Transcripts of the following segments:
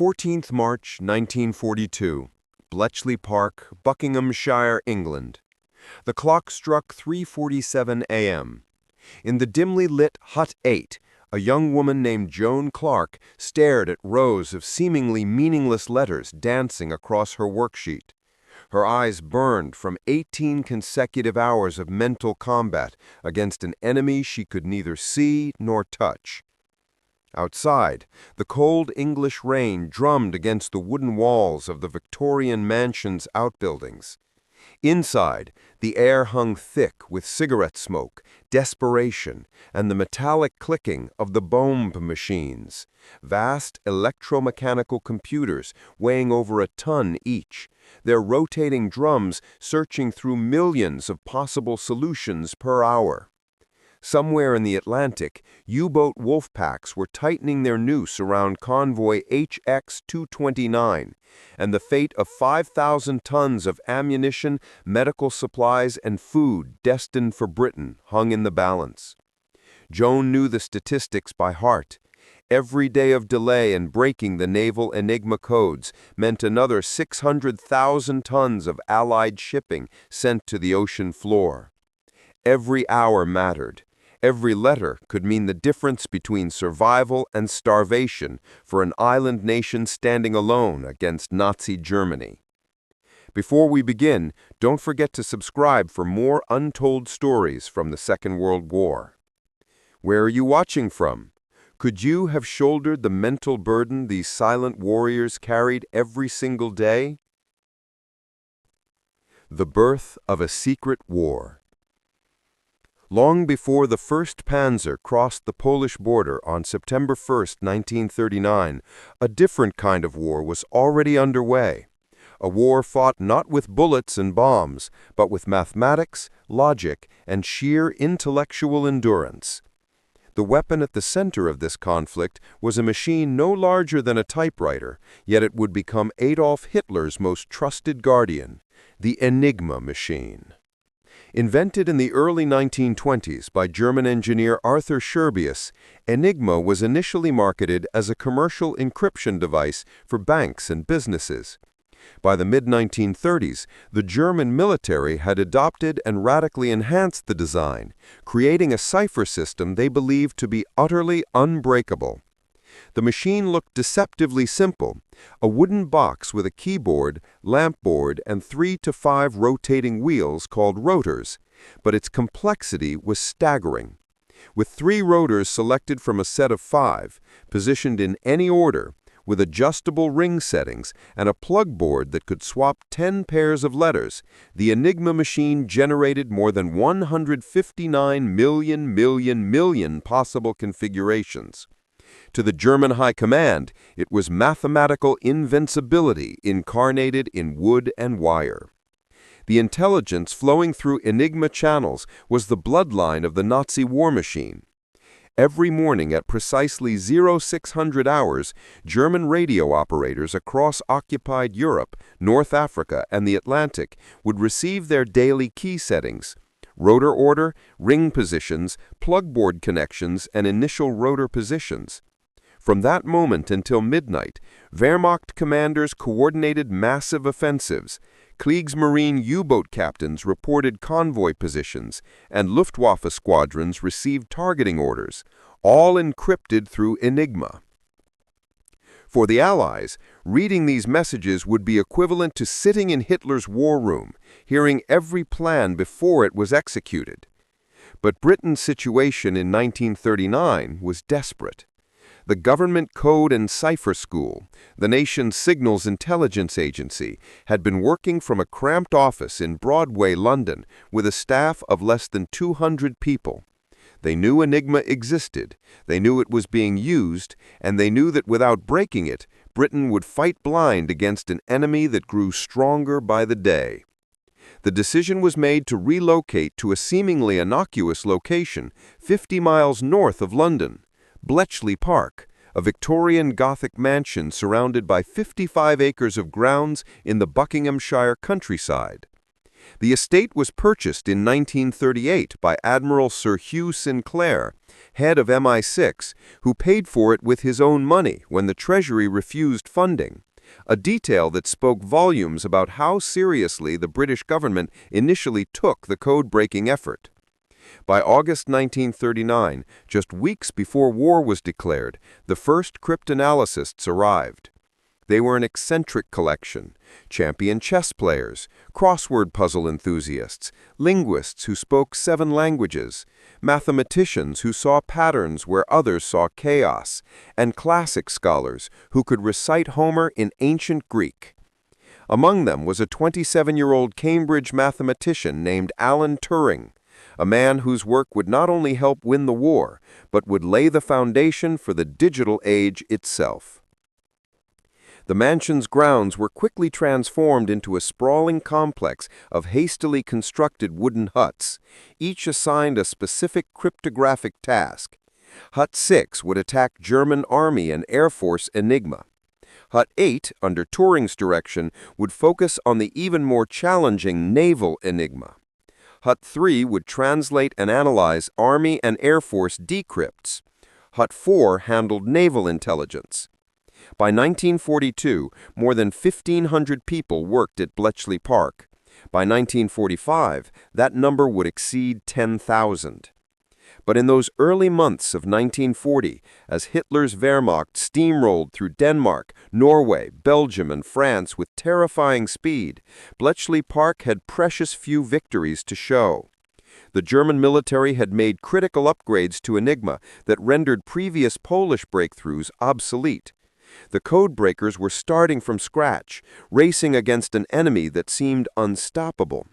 14th March 1942, Bletchley Park, Buckinghamshire, England. The clock struck 3:47 a.m. In the dimly lit Hut 8, a young woman named Joan Clark stared at rows of seemingly meaningless letters dancing across her worksheet. Her eyes burned from 18 consecutive hours of mental combat against an enemy she could neither see nor touch. Outside, the cold English rain drummed against the wooden walls of the Victorian mansion's outbuildings. Inside, the air hung thick with cigarette smoke, desperation, and the metallic clicking of the bomb machines, vast electromechanical computers weighing over a ton each, their rotating drums searching through millions of possible solutions per hour. Somewhere in the Atlantic, U-boat wolf packs were tightening their noose around convoy HX-229, and the fate of 5,000 tons of ammunition, medical supplies, and food destined for Britain hung in the balance. Joan knew the statistics by heart. Every day of delay in breaking the naval Enigma codes meant another 600,000 tons of Allied shipping sent to the ocean floor. Every hour mattered. Every letter could mean the difference between survival and starvation for an island nation standing alone against Nazi Germany. Before we begin, don't forget to subscribe for more untold stories from the Second World War. Where are you watching from? Could you have shouldered the mental burden these silent warriors carried every single day? The birth of a secret war. Long before the 1st Panzer crossed the Polish border on September 1, 1939, a different kind of war was already underway. A war fought not with bullets and bombs, but with mathematics, logic, and sheer intellectual endurance. The weapon at the center of this conflict was a machine no larger than a typewriter, yet it would become Adolf Hitler's most trusted guardian, the Enigma machine. Invented in the early 1920s by German engineer Arthur Scherbius, Enigma was initially marketed as a commercial encryption device for banks and businesses. By the mid-1930s, the German military had adopted and radically enhanced the design, creating a cipher system they believed to be utterly unbreakable. The machine looked deceptively simple, a wooden box with a keyboard, lamp board, and 3 to 5 rotating wheels called rotors, but its complexity was staggering. With 3 rotors selected from a set of 5, positioned in any order, with adjustable ring settings and a plug board that could swap 10 pairs of letters, the Enigma machine generated more than 159 million possible configurations. To the German High Command, it was mathematical invincibility incarnated in wood and wire. The intelligence flowing through Enigma channels was the bloodline of the Nazi war machine. Every morning at precisely 0600 hours, German radio operators across occupied Europe, North Africa, and the Atlantic would receive their daily key settings: rotor order, ring positions, plug board connections, and initial rotor positions. From that moment until midnight, Wehrmacht commanders coordinated massive offensives, Kriegsmarine U-boat captains reported convoy positions, and Luftwaffe squadrons received targeting orders, all encrypted through Enigma. For the Allies, reading these messages would be equivalent to sitting in Hitler's war room, hearing every plan before it was executed. But Britain's situation in 1939 was desperate. The Government Code and Cipher School, the nation's signals intelligence agency, had been working from a cramped office in Broadway, London, with a staff of less than 200 people. They knew Enigma existed, they knew it was being used, and they knew that without breaking it, Britain would fight blind against an enemy that grew stronger by the day. The decision was made to relocate to a seemingly innocuous location 50 miles north of London, Bletchley Park, a Victorian Gothic mansion surrounded by 55 acres of grounds in the Buckinghamshire countryside. The estate was purchased in 1938 by Admiral Sir Hugh Sinclair, head of MI6, who paid for it with his own money when the Treasury refused funding, a detail that spoke volumes about how seriously the British government initially took the code-breaking effort. By August 1939, just weeks before war was declared, the first cryptanalysts arrived. They were an eccentric collection: champion chess players, crossword puzzle enthusiasts, linguists who spoke 7 languages, mathematicians who saw patterns where others saw chaos, and classic scholars who could recite Homer in ancient Greek. Among them was a 27-year-old Cambridge mathematician named Alan Turing, a man whose work would not only help win the war, but would lay the foundation for the digital age itself. The mansion's grounds were quickly transformed into a sprawling complex of hastily constructed wooden huts, each assigned a specific cryptographic task. Hut 6 would attack German Army and Air Force Enigma. Hut 8, under Turing's direction, would focus on the even more challenging naval Enigma. Hut 3 would translate and analyze Army and Air Force decrypts. Hut 4 handled naval intelligence. By 1942, more than 1,500 people worked at Bletchley Park. By 1945, that number would exceed 10,000. But in those early months of 1940, as Hitler's Wehrmacht steamrolled through Denmark, Norway, Belgium, and France with terrifying speed, Bletchley Park had precious few victories to show. The German military had made critical upgrades to Enigma that rendered previous Polish breakthroughs obsolete. The codebreakers were starting from scratch, racing against an enemy that seemed unstoppable.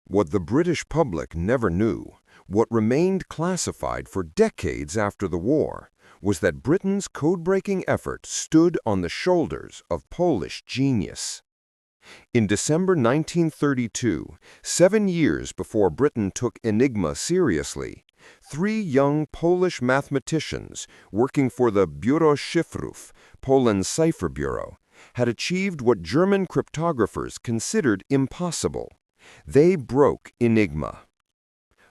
What the British public never knew, what remained classified for decades after the war, was that Britain's code-breaking effort stood on the shoulders of Polish genius. In December 1932, 7 years before Britain took Enigma seriously, 3 young Polish mathematicians working for the Biuro Szyfrów, Poland's cipher bureau, had achieved what German cryptographers considered impossible. They broke Enigma.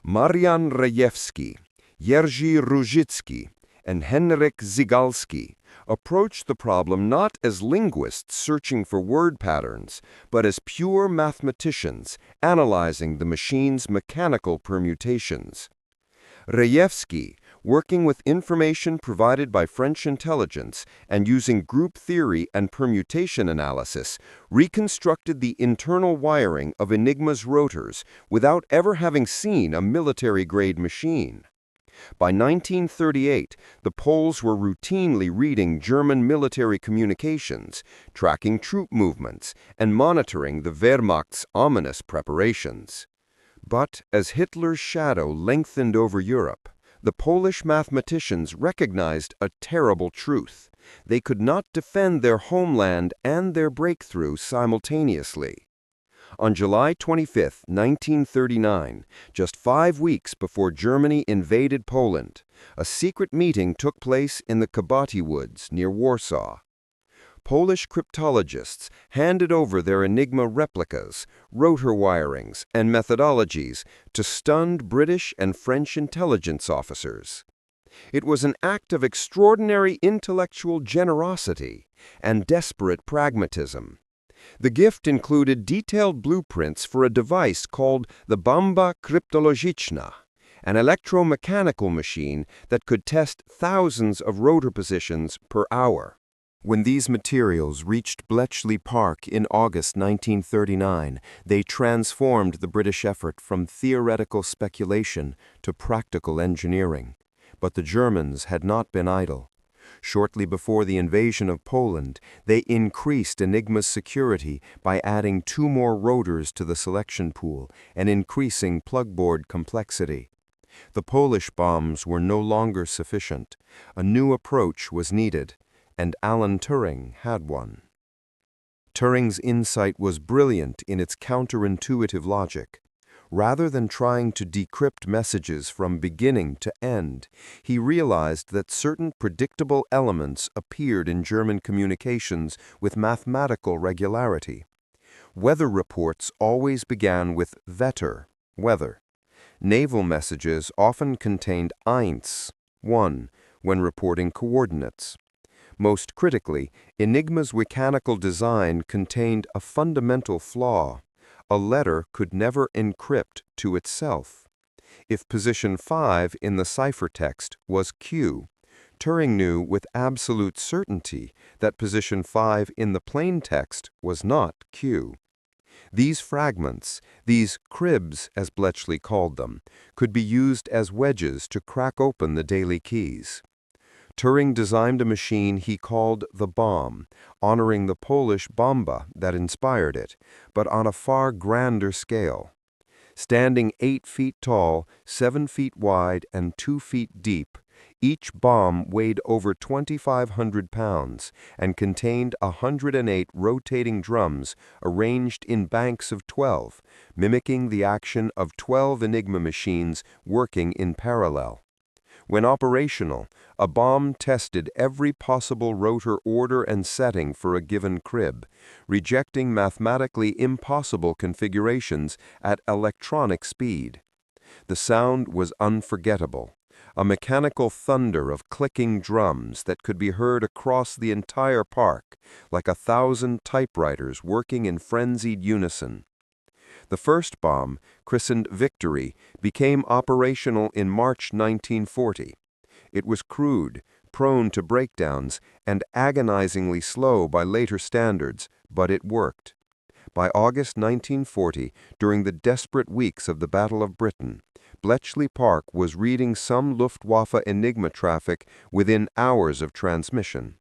Marian Rejewski, Jerzy Różycki, and Henryk Zygalski approached the problem not as linguists searching for word patterns, but as pure mathematicians analyzing the machine's mechanical permutations. Rejewski, working with information provided by French intelligence and using group theory and permutation analysis, reconstructed the internal wiring of Enigma's rotors without ever having seen a military-grade machine. By 1938, the Poles were routinely reading German military communications, tracking troop movements, and monitoring the Wehrmacht's ominous preparations. But as Hitler's shadow lengthened over Europe, the Polish mathematicians recognized a terrible truth. They could not defend their homeland and their breakthrough simultaneously. On July 25, 1939, just 5 weeks before Germany invaded Poland, a secret meeting took place in the Kabaty Woods near Warsaw. Polish cryptologists handed over their Enigma replicas, rotor wirings, and methodologies to stunned British and French intelligence officers. It was an act of extraordinary intellectual generosity and desperate pragmatism. The gift included detailed blueprints for a device called the Bomba Kryptologiczna, an electromechanical machine that could test thousands of rotor positions per hour. When these materials reached Bletchley Park in August 1939, they transformed the British effort from theoretical speculation to practical engineering. But the Germans had not been idle. Shortly before the invasion of Poland, they increased Enigma's security by adding 2 more rotors to the selection pool and increasing plugboard complexity. The Polish bombs were no longer sufficient. A new approach was needed, and Alan Turing had one. Turing's insight was brilliant in its counterintuitive logic. Rather than trying to decrypt messages from beginning to end, he realized that certain predictable elements appeared in German communications with mathematical regularity. Weather reports always began with Wetter, weather. Naval messages often contained eins, 1, when reporting coordinates. Most critically, Enigma's mechanical design contained a fundamental flaw. A letter could never encrypt to itself. If position 5 in the ciphertext was Q, Turing knew with absolute certainty that position 5 in the plaintext was not Q. These fragments, these cribs as Bletchley called them, could be used as wedges to crack open the daily keys. Turing designed a machine he called the bomb, honoring the Polish bomba that inspired it, but on a far grander scale. Standing 8 feet tall, 7 feet wide, and 2 feet deep, each bomb weighed over 2,500 pounds and contained 108 rotating drums arranged in banks of 12, mimicking the action of 12 Enigma machines working in parallel. When operational, a bomb tested every possible rotor order and setting for a given crib, rejecting mathematically impossible configurations at electronic speed. The sound was unforgettable, a mechanical thunder of clicking drums that could be heard across the entire park, like 1,000 typewriters working in frenzied unison. The first bomb, christened Victory, became operational in March 1940. It was crude, prone to breakdowns, and agonizingly slow by later standards, but it worked. By August 1940, during the desperate weeks of the Battle of Britain, Bletchley Park was reading some Luftwaffe Enigma traffic within hours of transmission.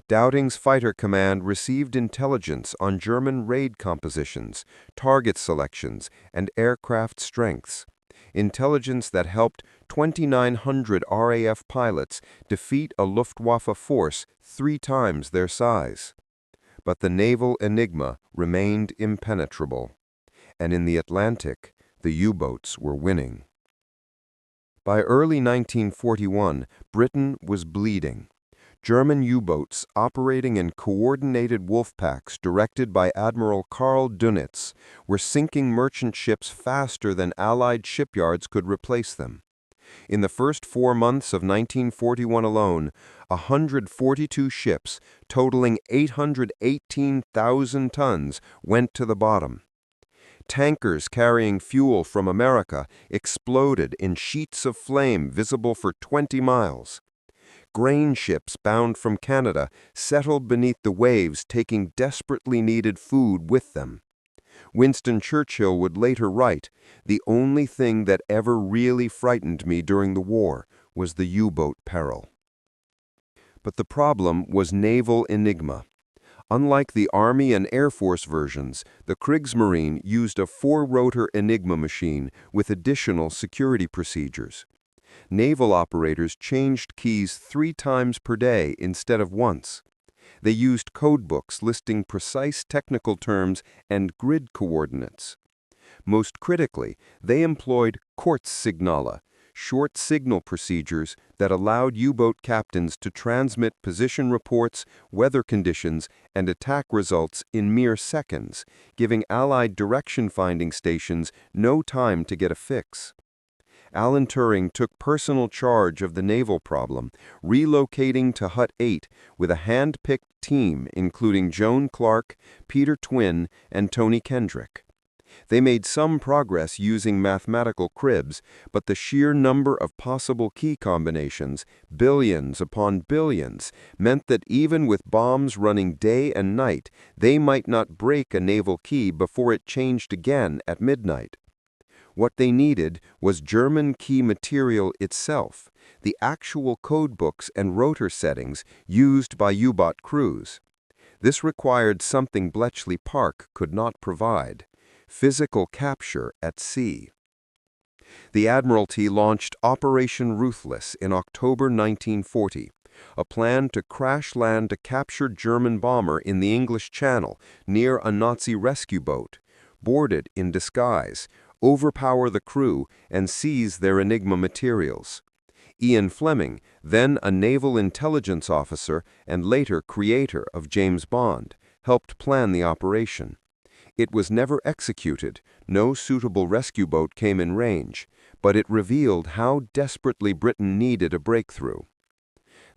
Dowding's fighter command received intelligence on German raid compositions, target selections, and aircraft strengths. Intelligence that helped 2,900 RAF pilots defeat a Luftwaffe force 3 times their size. But the naval Enigma remained impenetrable. And in the Atlantic, the U-boats were winning. By early 1941, Britain was bleeding. German U-boats operating in coordinated wolf packs directed by Admiral Karl Dönitz were sinking merchant ships faster than Allied shipyards could replace them. In the first 4 months of 1941 alone, 142 ships, totaling 818,000 tons, went to the bottom. Tankers carrying fuel from America exploded in sheets of flame visible for 20 miles. Grain ships bound from Canada settled beneath the waves, taking desperately needed food with them. Winston Churchill would later write, "The only thing that ever really frightened me during the war was the U-boat peril." But the problem was naval Enigma. Unlike the Army and Air Force versions, the Kriegsmarine used a 4-rotor Enigma machine with additional security procedures. Naval operators changed keys 3 times per day instead of once. They used codebooks listing precise technical terms and grid coordinates. Most critically, they employed Kurzsignale, short signal procedures that allowed U-boat captains to transmit position reports, weather conditions, and attack results in mere seconds, giving Allied direction-finding stations no time to get a fix. Alan Turing took personal charge of the naval problem, relocating to Hut 8 with a hand-picked team including Joan Clark, Peter Twin, and Tony Kendrick. They made some progress using mathematical cribs, but the sheer number of possible key combinations, billions upon billions, meant that even with bombs running day and night, they might not break a naval key before it changed again at midnight. What they needed was German key material itself, the actual codebooks and rotor settings used by U-boat crews. This required something Bletchley Park could not provide: physical capture at sea. The Admiralty launched Operation Ruthless in October 1940, a plan to crash-land a captured German bomber in the English Channel near a Nazi rescue boat, board it in disguise, overpower the crew, and seize their Enigma materials. Ian Fleming, then a naval intelligence officer and later creator of James Bond, helped plan the operation. It was never executed, no suitable rescue boat came in range, but it revealed how desperately Britain needed a breakthrough.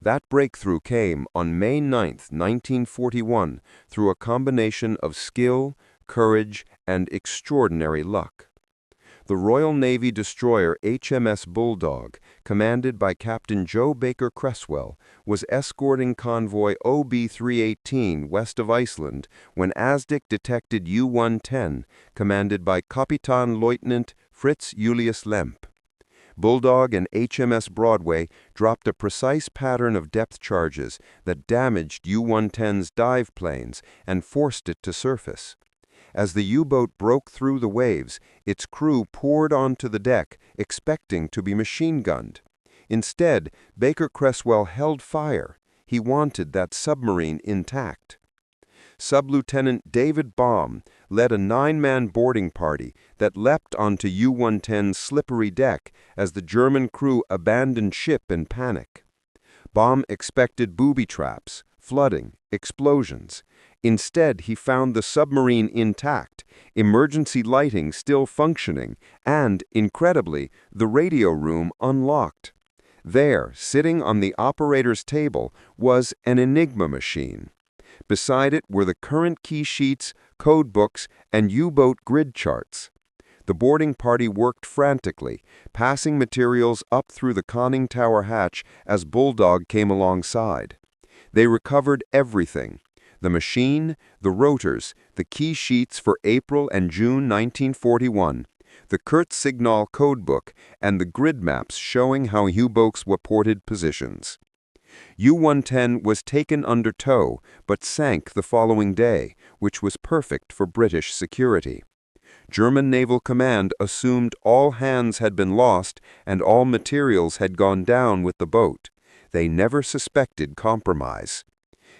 That breakthrough came on May 9, 1941, through a combination of skill, courage, and extraordinary luck. The Royal Navy destroyer HMS Bulldog, commanded by Captain Joe Baker Creswell, was escorting convoy OB-318 west of Iceland when ASDIC detected U-110, commanded by Kapitänleutnant Fritz Julius Lemp. Bulldog and HMS Broadway dropped a precise pattern of depth charges that damaged U-110's dive planes and forced it to surface. As the U-boat broke through the waves, its crew poured onto the deck, expecting to be machine-gunned. Instead, Baker Creswell held fire. He wanted that submarine intact. Sub-Lieutenant David Baum led a 9-man boarding party that leapt onto U-110's slippery deck as the German crew abandoned ship in panic. Baum expected booby traps, flooding, explosions. Instead, he found the submarine intact, emergency lighting still functioning, and, incredibly, the radio room unlocked. There, sitting on the operator's table, was an Enigma machine. Beside it were the current key sheets, code books, and U-boat grid charts. The boarding party worked frantically, passing materials up through the conning tower hatch as Bulldog came alongside. They recovered everything: the machine, the rotors, the key sheets for April and June 1941, the Kurzsignal codebook, and the grid maps showing how U-boats reported positions. U-110 was taken under tow, but sank the following day, which was perfect for British security. German Naval Command assumed all hands had been lost and all materials had gone down with the boat. They never suspected compromise.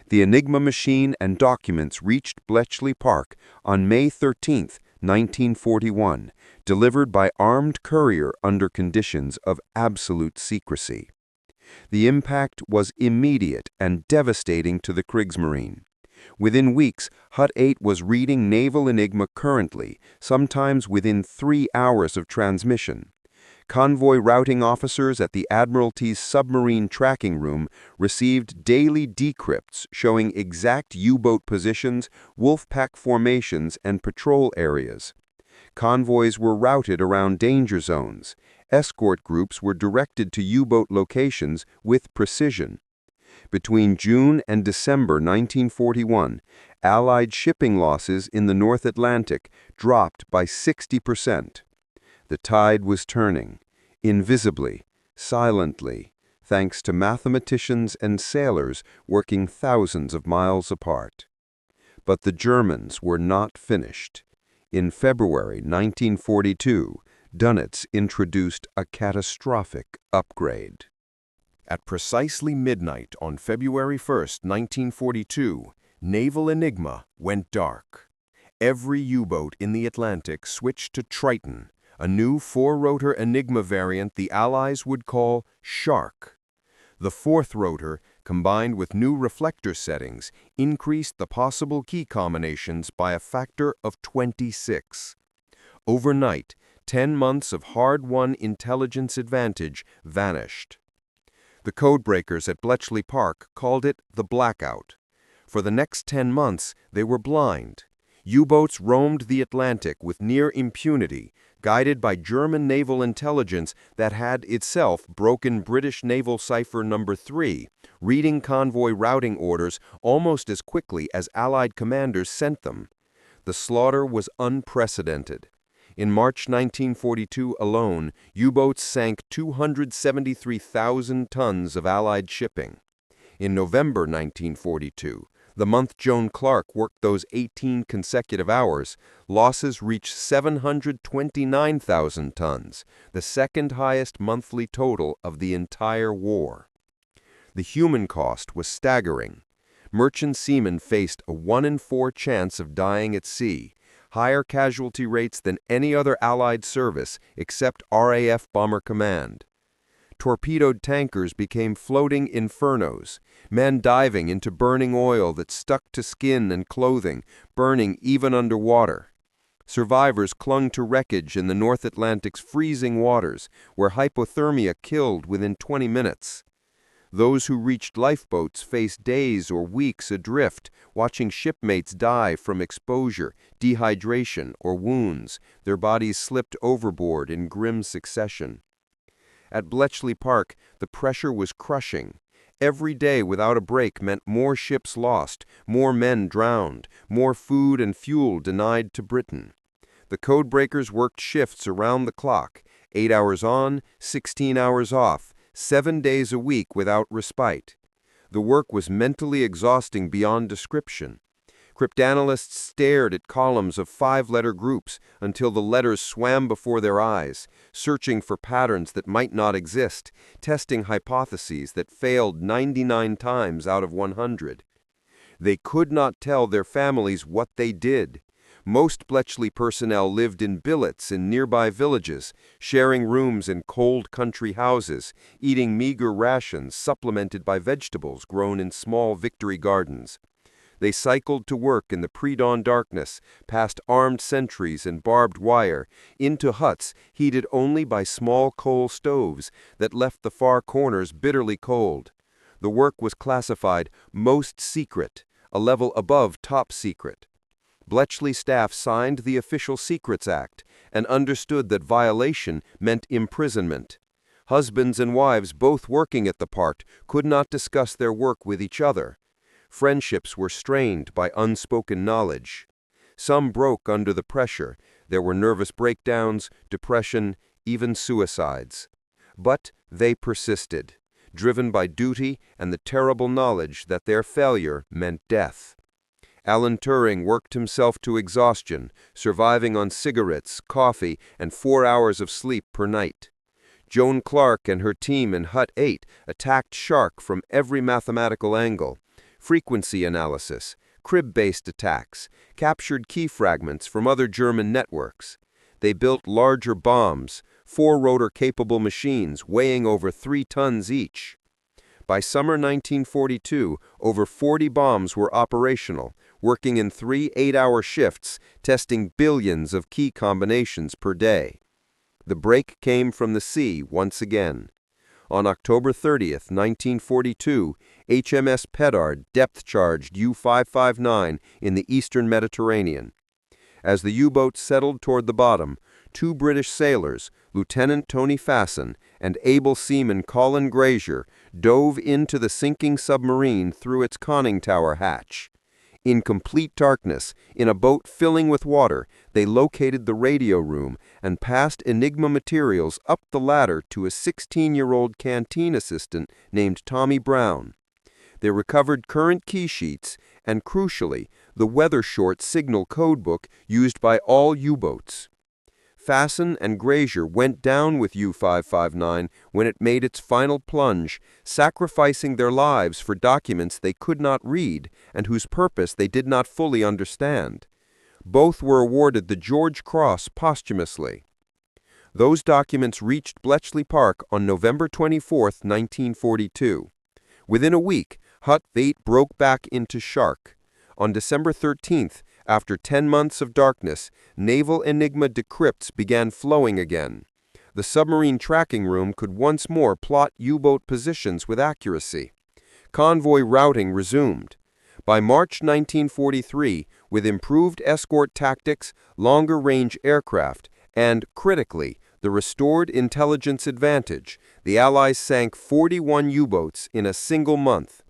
The Enigma machine and documents reached Bletchley Park on May 13, 1941, delivered by armed courier under conditions of absolute secrecy. The impact was immediate and devastating to the Kriegsmarine. Within weeks, Hut 8 was reading Naval Enigma currently, sometimes within 3 hours of transmission. Convoy routing officers at the Admiralty's submarine tracking room received daily decrypts showing exact U-boat positions, wolf-pack formations, and patrol areas. Convoys were routed around danger zones. Escort groups were directed to U-boat locations with precision. Between June and December 1941, Allied shipping losses in the North Atlantic dropped by 60%. The tide was turning, invisibly, silently, thanks to mathematicians and sailors working thousands of miles apart. But the Germans were not finished. In February 1942, Dönitz introduced a catastrophic upgrade. At precisely midnight on February 1, 1942, Naval Enigma went dark. Every U-boat in the Atlantic switched to Triton, a new 4-rotor Enigma variant the Allies would call Shark. The 4th rotor, combined with new reflector settings, increased the possible key combinations by a factor of 26. Overnight, 10 months of hard-won intelligence advantage vanished. The Codebreakers at Bletchley Park called it the blackout. For the next 10 months, they were blind. U-boats roamed the Atlantic with near impunity, guided by German naval intelligence that had itself broken British Naval Cipher No. 3, reading convoy routing orders almost as quickly as Allied commanders sent them. The slaughter was unprecedented. In March 1942 alone, U-boats sank 273,000 tons of Allied shipping. In November 1942, the month Joan Clark worked those 18 consecutive hours, losses reached 729,000 tons, the second highest monthly total of the entire war. The human cost was staggering. Merchant seamen faced a 1 in 4 chance of dying at sea, higher casualty rates than any other Allied service except RAF Bomber Command. Torpedoed tankers became floating infernos, men diving into burning oil that stuck to skin and clothing, burning even underwater. Survivors clung to wreckage in the North Atlantic's freezing waters, where hypothermia killed within 20 minutes. Those who reached lifeboats faced days or weeks adrift, watching shipmates die from exposure, dehydration, or wounds, their bodies slipped overboard in grim succession. At Bletchley Park, the pressure was crushing. Every day without a break meant more ships lost, more men drowned, more food and fuel denied to Britain. The codebreakers worked shifts around the clock, 8 hours on, 16 hours off, 7 days a week without respite. The work was mentally exhausting beyond description. Cryptanalysts stared at columns of 5-letter groups until the letters swam before their eyes, searching for patterns that might not exist, testing hypotheses that failed 99 times out of 100. They could not tell their families what they did. Most Bletchley personnel lived in billets in nearby villages, sharing rooms in cold country houses, eating meager rations supplemented by vegetables grown in small victory gardens. They cycled to work in the pre-dawn darkness, past armed sentries and barbed wire, into huts heated only by small coal stoves that left the far corners bitterly cold. The work was classified most secret, a level above top secret. Bletchley staff signed the Official Secrets Act and understood that violation meant imprisonment. Husbands and wives both working at the park could not discuss their work with each other. Friendships were strained by unspoken knowledge. Some broke under the pressure. There were nervous breakdowns, depression, even suicides. But they persisted, driven by duty and the terrible knowledge that their failure meant death. Alan Turing worked himself to exhaustion, surviving on cigarettes, coffee, and 4 hours of sleep per night. Joan Clark and her team in Hut 8 attacked Shark from every mathematical angle. Frequency analysis, crib-based attacks, captured key fragments from other German networks. They built larger bombs, 4-rotor-capable machines weighing over 3 tons each. By summer 1942, over 40 bombs were operational, working in 3 8-hour shifts, testing billions of key combinations per day. The break came from the sea once again. On October 30, 1942, HMS Pedard depth-charged U-559 in the eastern Mediterranean. As the U-boat settled toward the bottom, 2 British sailors, Lieutenant Tony Fasson and able seaman Colin Grazier, dove into the sinking submarine through its conning tower hatch. In complete darkness, in a boat filling with water, they located the radio room and passed Enigma materials up the ladder to a 16-year-old canteen assistant named Tommy Brown. They recovered current key sheets and, crucially, the weather-short signal codebook used by all U-boats. Fasson and Grazier went down with U-559 when it made its final plunge, sacrificing their lives for documents they could not read and whose purpose they did not fully understand. Both were awarded the George Cross posthumously. Those documents reached Bletchley Park on November 24, 1942. Within a week, Hut 8 broke back into Shark. On December 13th, after 10 months of darkness, naval Enigma decrypts began flowing again. The submarine tracking room could once more plot U-boat positions with accuracy. Convoy routing resumed. By March 1943, with improved escort tactics, longer-range aircraft, and, critically, the restored intelligence advantage, the Allies sank 41 U-boats in a single month.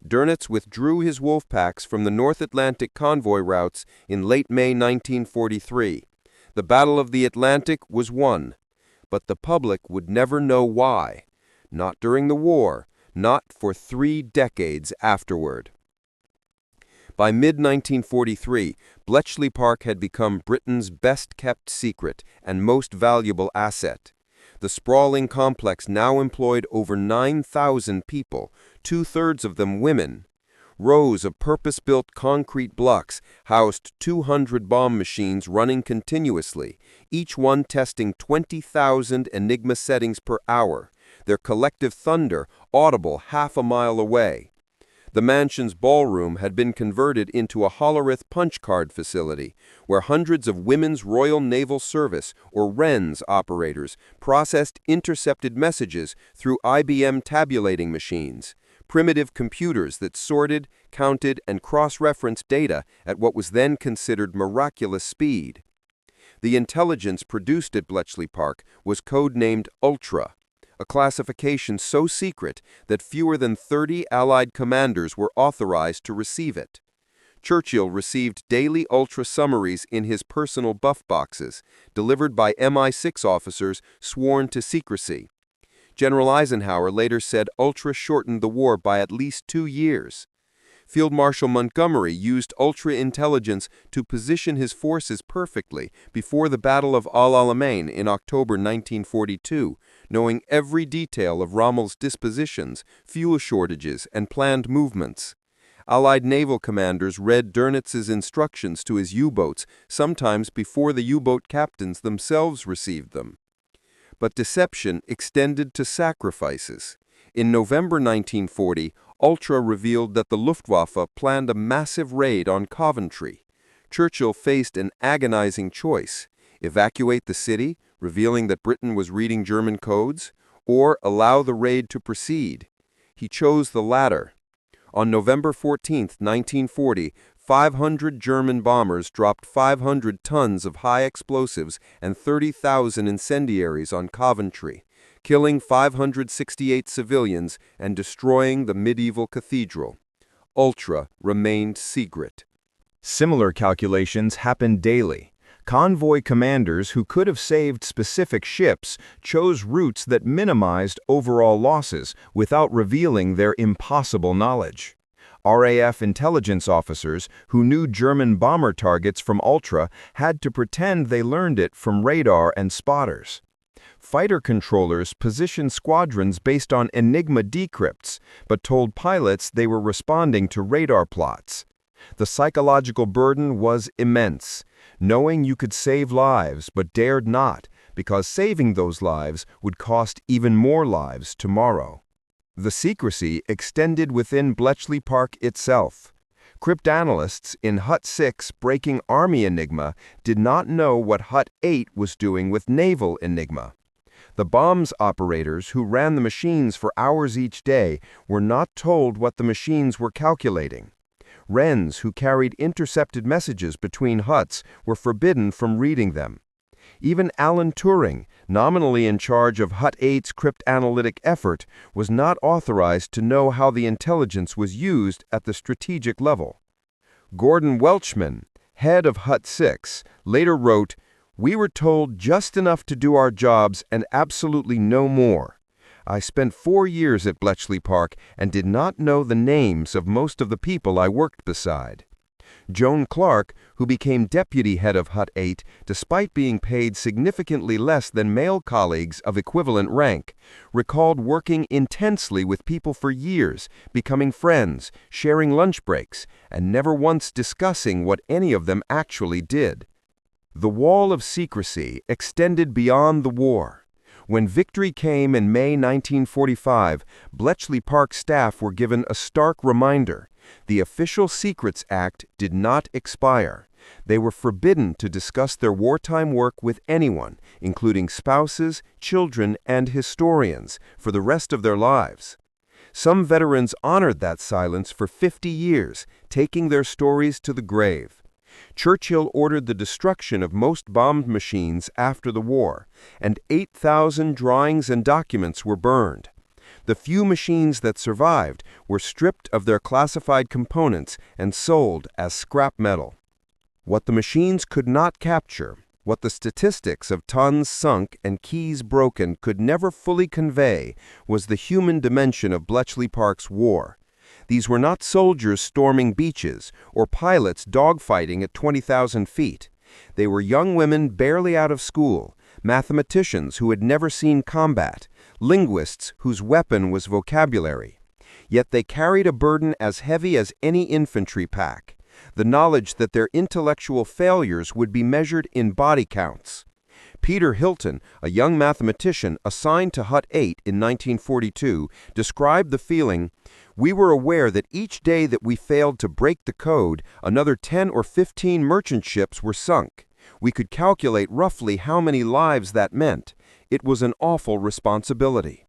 Dönitz withdrew his wolf packs from the North Atlantic convoy routes in late May 1943. The Battle of the Atlantic was won, but the public would never know why. Not during the war, not for 3 decades afterward. By mid-1943, Bletchley Park had become Britain's best-kept secret and most valuable asset. The sprawling complex now employed over 9,000 people, 2/3 of them women. Rows of purpose-built concrete blocks housed 200 bomb machines running continuously, each one testing 20,000 Enigma settings per hour. their collective thunder audible half a mile away. The mansion's ballroom had been converted into a holorith punch card facility, where hundreds of Women's Royal Naval Service, or WRENS, operators processed intercepted messages through IBM tabulating machines, primitive computers that sorted, counted, and cross-referenced data at what was then considered miraculous speed. The intelligence produced at Bletchley Park was codenamed Ultra, a classification so secret that fewer than 30 Allied commanders were authorized to receive it. Churchill received daily Ultra summaries in his personal buff boxes, delivered by MI6 officers sworn to secrecy. General Eisenhower later said Ultra shortened the war by at least 2 years. Field Marshal Montgomery used Ultra intelligence to position his forces perfectly before the Battle of Al Alamein in October 1942, knowing every detail of Rommel's dispositions, fuel shortages, and planned movements. Allied naval commanders read Dönnitz's instructions to his U-boats, sometimes before the U-boat captains themselves received them. But deception extended to sacrifices. In November 1940, Ultra revealed that the Luftwaffe planned a massive raid on Coventry. Churchill faced an agonizing choice: evacuate the city, revealing that Britain was reading German codes, or allow the raid to proceed. He chose the latter. On November 14, 1940, 500 German bombers dropped 500 tons of high explosives and 30,000 incendiaries on Coventry, killing 568 civilians and destroying the medieval cathedral. Ultra remained secret. Similar calculations happened daily. Convoy commanders who could have saved specific ships chose routes that minimized overall losses without revealing their impossible knowledge. RAF intelligence officers who knew German bomber targets from Ultra had to pretend they learned it from radar and spotters. Fighter controllers positioned squadrons based on Enigma decrypts, but told pilots they were responding to radar plots. The psychological burden was immense, knowing you could save lives but dared not, because saving those lives would cost even more lives tomorrow. The secrecy extended within Bletchley Park itself. Cryptanalysts in Hut 6 breaking Army Enigma did not know what Hut 8 was doing with Naval Enigma. The bombs operators who ran the machines for hours each day were not told what the machines were calculating. WRENs who carried intercepted messages between huts were forbidden from reading them. Even Alan Turing, nominally in charge of Hut 8's cryptanalytic effort, was not authorized to know how the intelligence was used at the strategic level. Gordon Welchman, head of Hut 6, later wrote, "We were told just enough to do our jobs and absolutely no more. I spent 4 years at Bletchley Park and did not know the names of most of the people I worked beside." Joan Clark, who became deputy head of Hut 8 despite being paid significantly less than male colleagues of equivalent rank, recalled working intensely with people for years, becoming friends, sharing lunch breaks, and never once discussing what any of them actually did. The wall of secrecy extended beyond the war. When victory came in May 1945, Bletchley Park staff were given a stark reminder: the Official Secrets Act did not expire. They were forbidden to discuss their wartime work with anyone, including spouses, children, and historians, for the rest of their lives. Some veterans honored that silence for 50 years, taking their stories to the grave. Churchill ordered the destruction of most bombed machines after the war, and 8,000 drawings and documents were burned. The few machines that survived were stripped of their classified components and sold as scrap metal. What the machines could not capture, what the statistics of tons sunk and keys broken could never fully convey, was the human dimension of Bletchley Park's war. These were not soldiers storming beaches or pilots dogfighting at 20,000 feet. They were young women barely out of school, mathematicians who had never seen combat, linguists whose weapon was vocabulary. Yet they carried a burden as heavy as any infantry pack: the knowledge that their intellectual failures would be measured in body counts. Peter Hilton, a young mathematician assigned to Hut 8 in 1942, described the feeling, "We were aware that each day that we failed to break the code, another 10 or 15 merchant ships were sunk. We could calculate roughly how many lives that meant. It was an awful responsibility."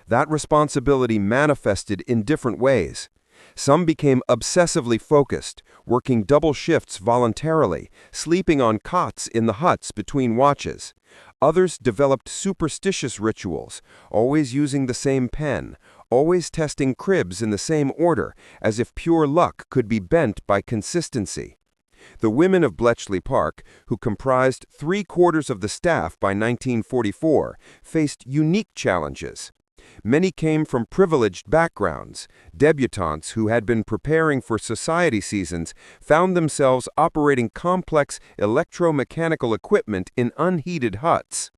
That responsibility manifested in different ways. Some became obsessively focused, working double shifts voluntarily, sleeping on cots in the huts between watches. Others developed superstitious rituals, always using the same pen, always testing cribs in the same order, as if pure luck could be bent by consistency. The women of Bletchley Park, who comprised 3/4 of the staff by 1944, faced unique challenges. Many came from privileged backgrounds. Debutantes who had been preparing for society seasons found themselves operating complex electromechanical equipment in unheated huts.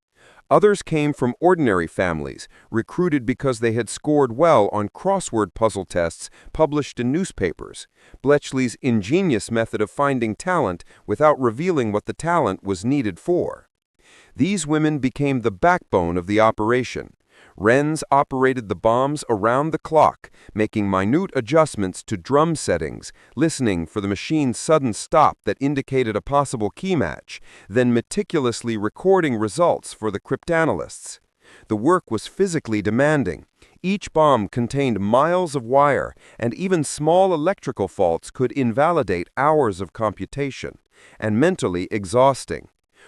Others came from ordinary families, recruited because they had scored well on crossword puzzle tests published in newspapers. Bletchley's ingenious method of finding talent without revealing what the talent was needed for. These women became the backbone of the operation. Wrens operated the bombs around the clock, making minute adjustments to drum settings, listening for the machine's sudden stop that indicated a possible key match, then meticulously recording results for the cryptanalysts. The work was physically demanding. Each bomb contained miles of wire, and even small electrical faults could invalidate hours of computation, and mentally exhausting.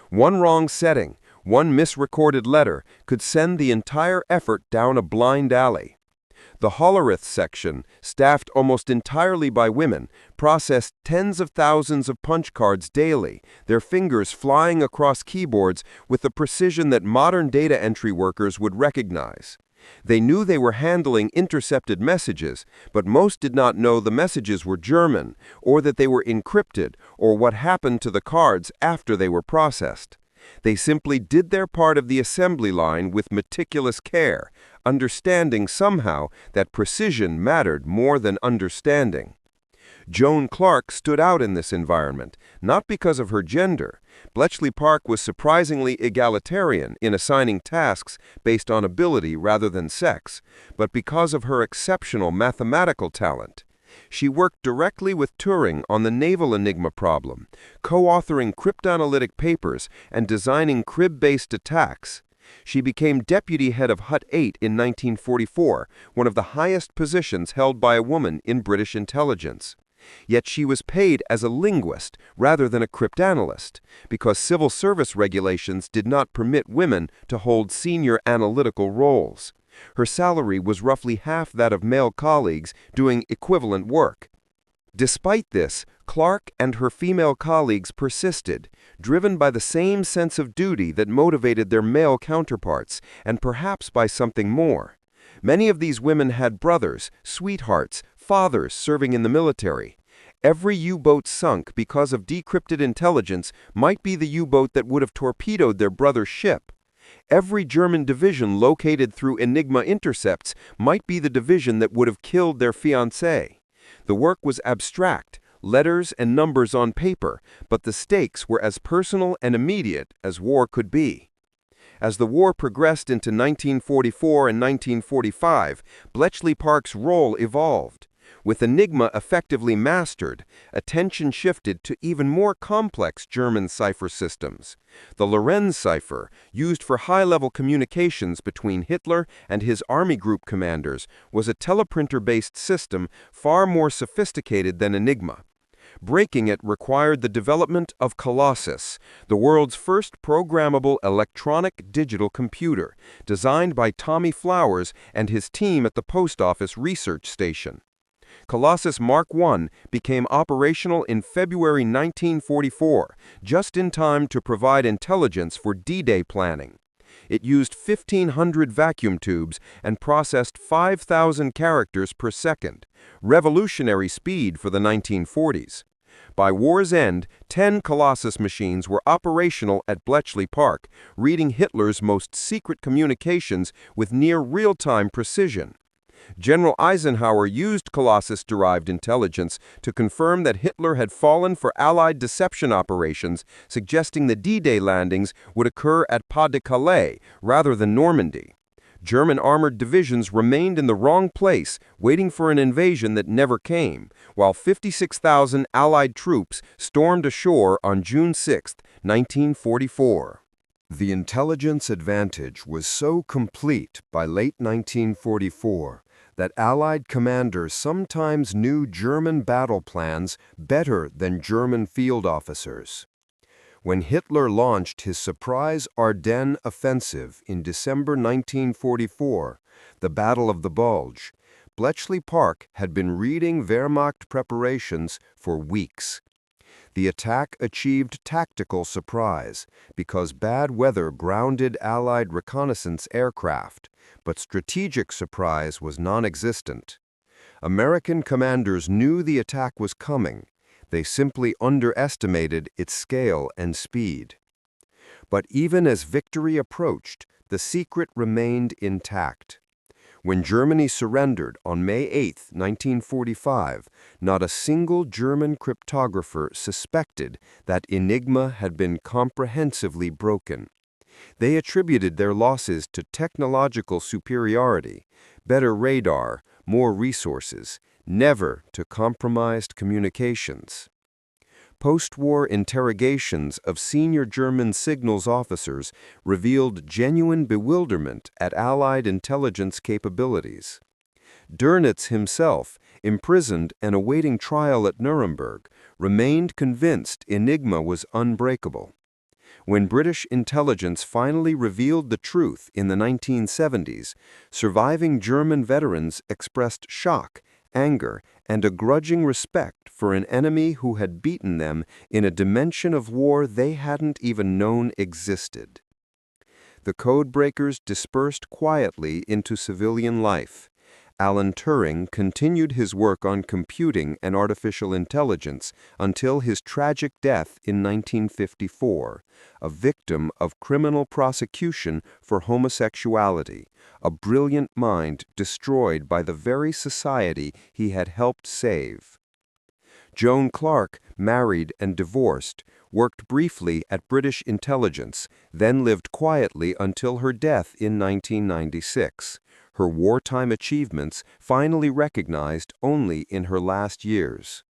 One wrong setting, one misrecorded letter could send the entire effort down a blind alley. The Hollerith section, staffed almost entirely by women, processed tens of thousands of punch cards daily, their fingers flying across keyboards with the precision that modern data entry workers would recognize. They knew they were handling intercepted messages, but most did not know the messages were German, or that they were encrypted, or what happened to the cards after they were processed. They simply did their part of the assembly line with meticulous care, understanding somehow that precision mattered more than understanding. Joan Clark stood out in this environment, not because of her gender. Bletchley Park was surprisingly egalitarian in assigning tasks based on ability rather than sex, but because of her exceptional mathematical talent. She worked directly with Turing on the naval Enigma problem, co-authoring cryptanalytic papers and designing crib-based attacks. She became deputy head of Hut 8 in 1944, one of the highest positions held by a woman in British intelligence. Yet she was paid as a linguist rather than a cryptanalyst, because civil service regulations did not permit women to hold senior analytical roles. Her salary was roughly half that of male colleagues doing equivalent work. Despite this, Clark and her female colleagues persisted, driven by the same sense of duty that motivated their male counterparts, and perhaps by something more. Many of these women had brothers, sweethearts, fathers serving in the military. Every U-boat sunk because of decrypted intelligence might be the U-boat that would have torpedoed their brother's ship. Every German division located through Enigma intercepts might be the division that would have killed their fiancée. The work was abstract, letters and numbers on paper, but the stakes were as personal and immediate as war could be. As the war progressed into 1944 and 1945, Bletchley Park's role evolved. With Enigma effectively mastered, attention shifted to even more complex German cipher systems. The Lorenz cipher, used for high-level communications between Hitler and his army group commanders, was a teleprinter-based system far more sophisticated than Enigma. Breaking it required the development of Colossus, the world's first programmable electronic digital computer, designed by Tommy Flowers and his team at the Post Office Research Station. Colossus Mark I became operational in February 1944, just in time to provide intelligence for D-Day planning. It used 1,500 vacuum tubes and processed 5,000 characters per second, revolutionary speed for the 1940s. By war's end, 10 Colossus machines were operational at Bletchley Park, reading Hitler's most secret communications with near real-time precision. General Eisenhower used Colossus-derived intelligence to confirm that Hitler had fallen for Allied deception operations, suggesting the D-Day landings would occur at Pas-de-Calais rather than Normandy. German armored divisions remained in the wrong place, waiting for an invasion that never came, while 56,000 Allied troops stormed ashore on June 6, 1944. The intelligence advantage was so complete by late 1944 that Allied commanders sometimes knew German battle plans better than German field officers. When Hitler launched his surprise Ardennes offensive in December 1944, the Battle of the Bulge, Bletchley Park had been reading Wehrmacht preparations for weeks. The attack achieved tactical surprise because bad weather grounded Allied reconnaissance aircraft, but strategic surprise was non-existent. American commanders knew the attack was coming. They simply underestimated its scale and speed. But even as victory approached, the secret remained intact. When Germany surrendered on May 8, 1945, not a single German cryptographer suspected that Enigma had been comprehensively broken. They attributed their losses to technological superiority, better radar, more resources, never to compromised communications. Post-war interrogations of senior German signals officers revealed genuine bewilderment at Allied intelligence capabilities. Dönitz himself, imprisoned and awaiting trial at Nuremberg, remained convinced Enigma was unbreakable. When British intelligence finally revealed the truth in the 1970s, surviving German veterans expressed shock, anger, and a grudging respect for an enemy who had beaten them in a dimension of war they hadn't even known existed. The codebreakers dispersed quietly into civilian life. Alan Turing continued his work on computing and artificial intelligence until his tragic death in 1954, a victim of criminal prosecution for homosexuality, a brilliant mind destroyed by the very society he had helped save. Joan Clark married and divorced, worked briefly at British intelligence, then lived quietly until her death in 1996. Her wartime achievements finally recognized only in her last years.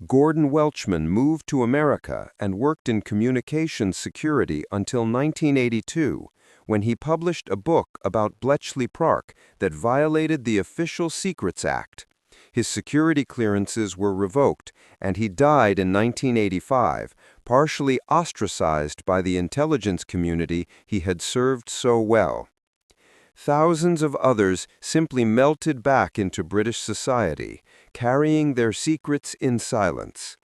Gordon Welchman moved to America and worked in communications security until 1982, when he published a book about Bletchley Park that violated the Official Secrets Act. His security clearances were revoked, and he died in 1985, partially ostracized by the intelligence community he had served so well. Thousands of others simply melted back into British society, carrying their secrets in silence.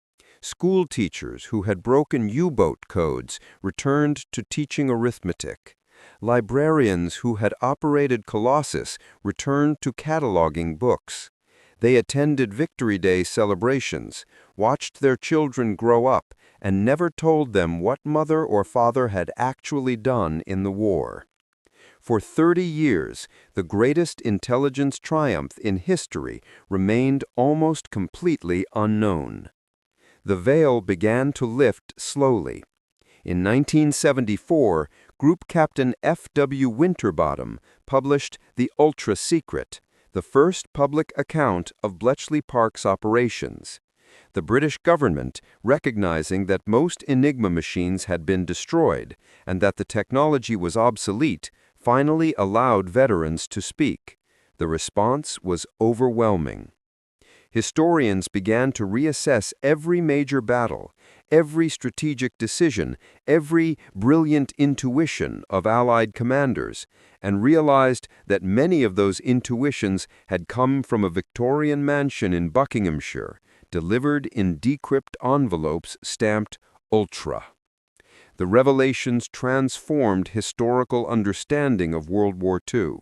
School teachers who had broken U-boat codes returned to teaching arithmetic. Librarians who had operated Colossus returned to cataloging books. They attended Victory Day celebrations, watched their children grow up, and never told them what mother or father had actually done in the war. For 30 years, the greatest intelligence triumph in history remained almost completely unknown. The veil began to lift slowly. In 1974, Group Captain F.W. Winterbottom published The Ultra Secret, the first public account of Bletchley Park's operations. The British government, recognizing that most Enigma machines had been destroyed and that the technology was obsolete, finally allowed veterans to speak. The response was overwhelming. Historians began to reassess every major battle, every strategic decision, every brilliant intuition of Allied commanders, and realized that many of those intuitions had come from a Victorian mansion in Buckinghamshire, delivered in decrypt envelopes stamped Ultra. The revelations transformed historical understanding of World War II.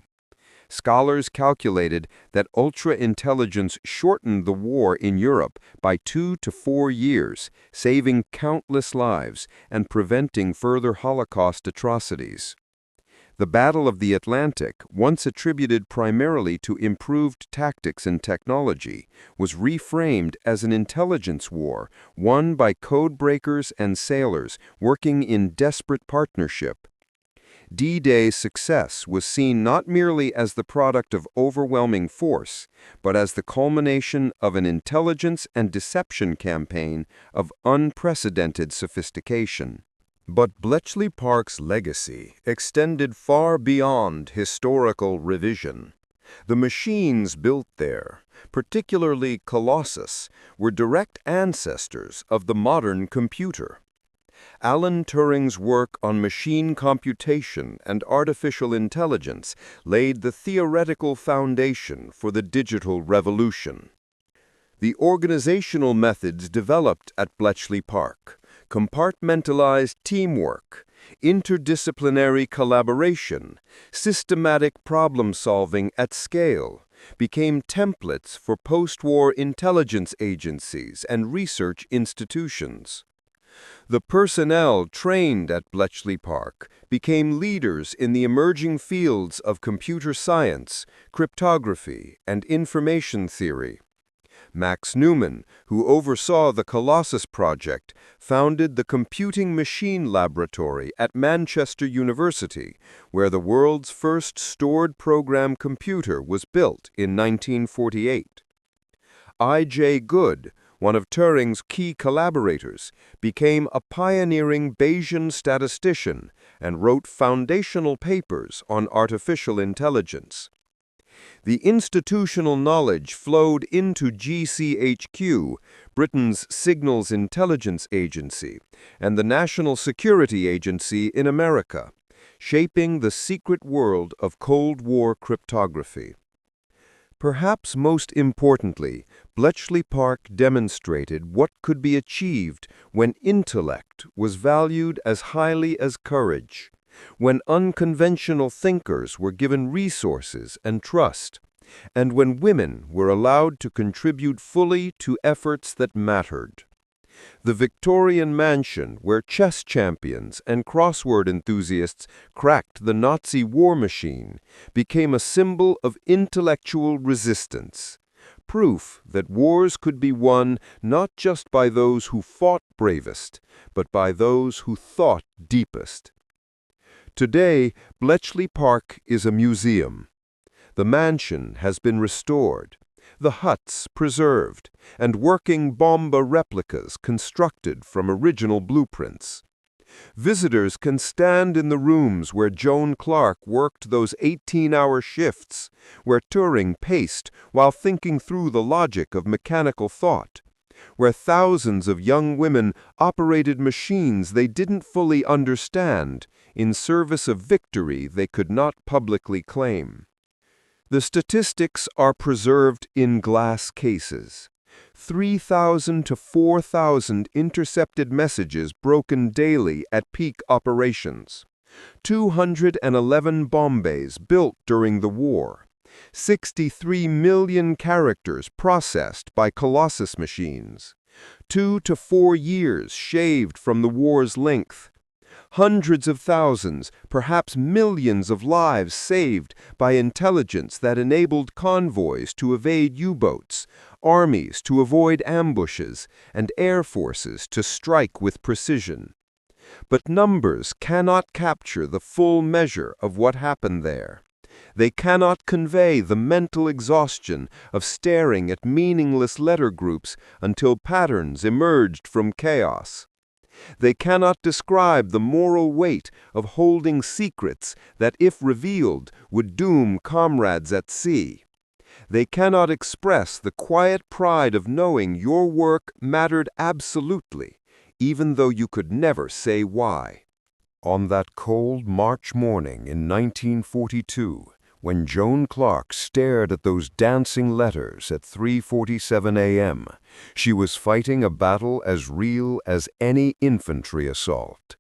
Scholars calculated that ultra-intelligence shortened the war in Europe by 2 to 4 years, saving countless lives and preventing further Holocaust atrocities. The Battle of the Atlantic, once attributed primarily to improved tactics and technology, was reframed as an intelligence war won by codebreakers and sailors working in desperate partnership. D-Day's success was seen not merely as the product of overwhelming force, but as the culmination of an intelligence and deception campaign of unprecedented sophistication. But Bletchley Park's legacy extended far beyond historical revision. The machines built there, particularly Colossus, were direct ancestors of the modern computer. Alan Turing's work on machine computation and artificial intelligence laid the theoretical foundation for the digital revolution. The organizational methods developed at Bletchley Park, compartmentalized teamwork, interdisciplinary collaboration, systematic problem-solving at scale, became templates for post-war intelligence agencies and research institutions. The personnel trained at Bletchley Park became leaders in the emerging fields of computer science, cryptography, and information theory. Max Newman, who oversaw the Colossus project, founded the Computing Machine Laboratory at Manchester University, where the world's first stored program computer was built in 1948. I.J. Good, one of Turing's key collaborators, became a pioneering Bayesian statistician and wrote foundational papers on artificial intelligence. The institutional knowledge flowed into GCHQ, Britain's Signals Intelligence Agency, and the National Security Agency in America, shaping the secret world of Cold War cryptography. Perhaps most importantly, Bletchley Park demonstrated what could be achieved when intellect was valued as highly as courage, when unconventional thinkers were given resources and trust, and when women were allowed to contribute fully to efforts that mattered. The Victorian mansion where chess champions and crossword enthusiasts cracked the Nazi war machine became a symbol of intellectual resistance, proof that wars could be won not just by those who fought bravest, but by those who thought deepest. Today, Bletchley Park is a museum. The mansion has been restored, the huts preserved, and working bomba replicas constructed from original blueprints. Visitors can stand in the rooms where Joan Clark worked those 18-hour shifts, where Turing paced while thinking through the logic of mechanical thought, where thousands of young women operated machines they didn't fully understand in service of victory they could not publicly claim. The statistics are preserved in glass cases. 3,000 to 4,000 intercepted messages broken daily at peak operations. 211 bomb bays built during the war. 63 million characters processed by Colossus machines. 2 to 4 years shaved from the war's length. Hundreds of thousands, perhaps millions of lives saved by intelligence that enabled convoys to evade U-boats, armies to avoid ambushes, and air forces to strike with precision. But numbers cannot capture the full measure of what happened there. They cannot convey the mental exhaustion of staring at meaningless letter groups until patterns emerged from chaos. They cannot describe the moral weight of holding secrets that, if revealed, would doom comrades at sea. They cannot express the quiet pride of knowing your work mattered absolutely, even though you could never say why. On that cold March morning in 1942, when Joan Clark stared at those dancing letters at 3:47 a.m., she was fighting a battle as real as any infantry assault.